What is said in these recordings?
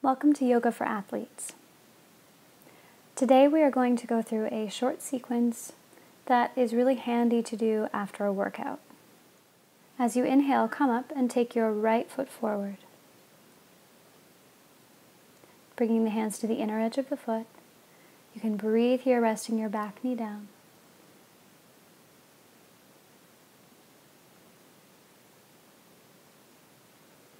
Welcome to Yoga for Athletes. Today we are going to go through a short sequence that is really handy to do after a workout. As you inhale, come up and take your right foot forward. Bringing the hands to the inner edge of the foot. You can breathe here, resting your back knee down.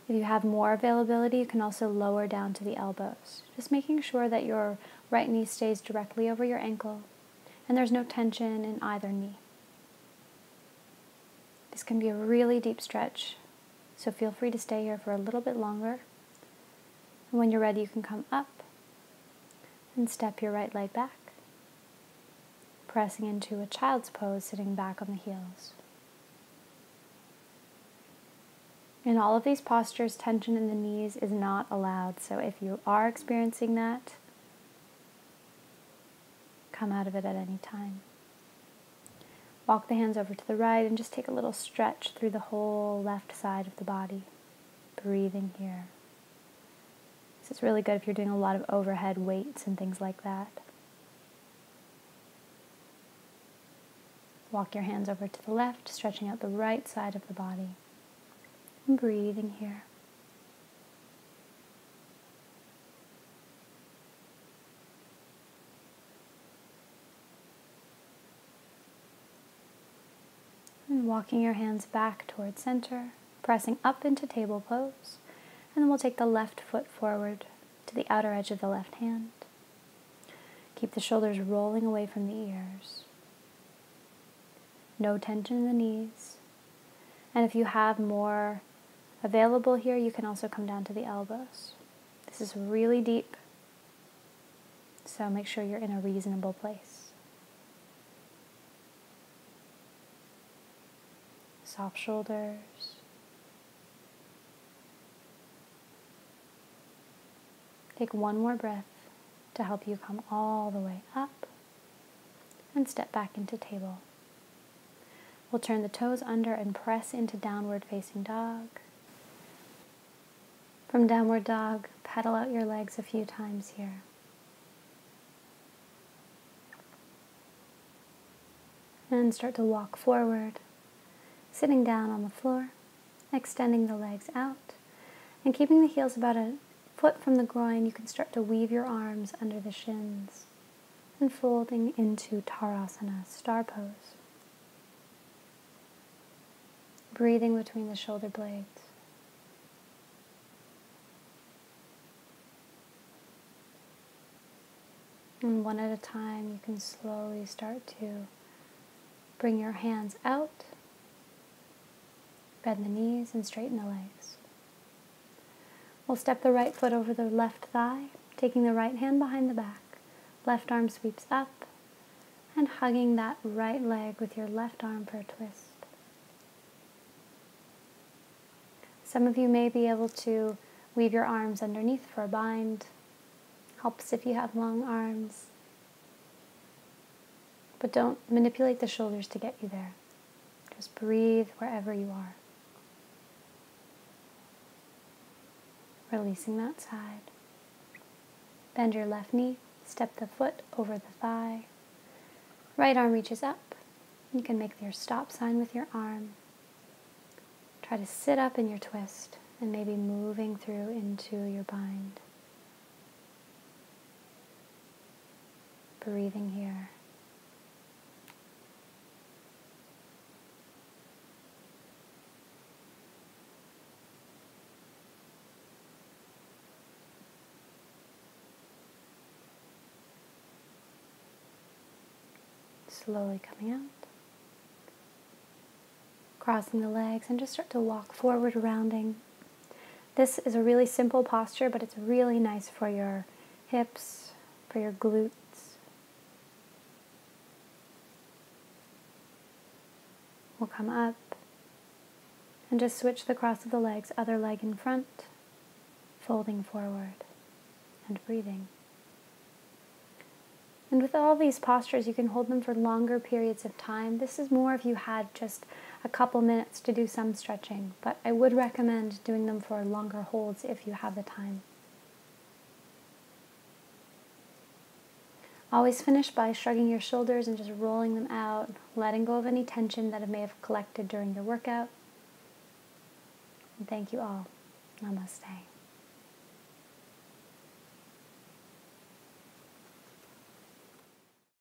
If you have more availability, you can also lower down to the elbows, just making sure that your right knee stays directly over your ankle and there's no tension in either knee. This can be a really deep stretch, so feel free to stay here for a little bit longer. And when you're ready, you can come up and step your right leg back, pressing into a child's pose, sitting back on the heels. In all of these postures, tension in the knees is not allowed, so if you are experiencing that, come out of it at any time. Walk the hands over to the right and just take a little stretch through the whole left side of the body, breathing here. This is really good if you're doing a lot of overhead weights and things like that. Walk your hands over to the left, stretching out the right side of the body. And breathing here. And walking your hands back towards center, pressing up into table pose. And then we'll take the left foot forward to the outer edge of the left hand. Keep the shoulders rolling away from the ears. No tension in the knees. And if you have more available here, you can also come down to the elbows. This is really deep, so make sure you're in a reasonable place. Soft shoulders. Take one more breath to help you come all the way up and step back into table. We'll turn the toes under and press into downward facing dog. From downward dog, pedal out your legs a few times here. And start to walk forward, sitting down on the floor, extending the legs out, and keeping the heels about a foot from the groin. You can start to weave your arms under the shins and folding into Tadasana, star pose. Breathing between the shoulder blades. And one at a time, you can slowly start to bring your hands out, bend the knees, and straighten the legs. We'll step the right foot over the left thigh, taking the right hand behind the back. Left arm sweeps up, and hugging that right leg with your left arm for a twist. Some of you may be able to weave your arms underneath for a bind. Helps if you have long arms. But don't manipulate the shoulders to get you there. Just breathe wherever you are. Releasing that side. Bend your left knee, step the foot over the thigh. Right arm reaches up. You can make your stop sign with your arm. Try to sit up in your twist and maybe moving through into your bind. Breathing here. Slowly coming out. Crossing the legs and just start to walk forward, rounding. This is a really simple posture, but it's really nice for your hips, for your glutes. We'll come up and just switch the cross of the legs, other leg in front, folding forward and breathing. And with all these postures, you can hold them for longer periods of time. This is more if you had just a couple minutes to do some stretching, but I would recommend doing them for longer holds if you have the time. Always finish by shrugging your shoulders and just rolling them out, letting go of any tension that may have collected during your workout. And thank you all. Namaste.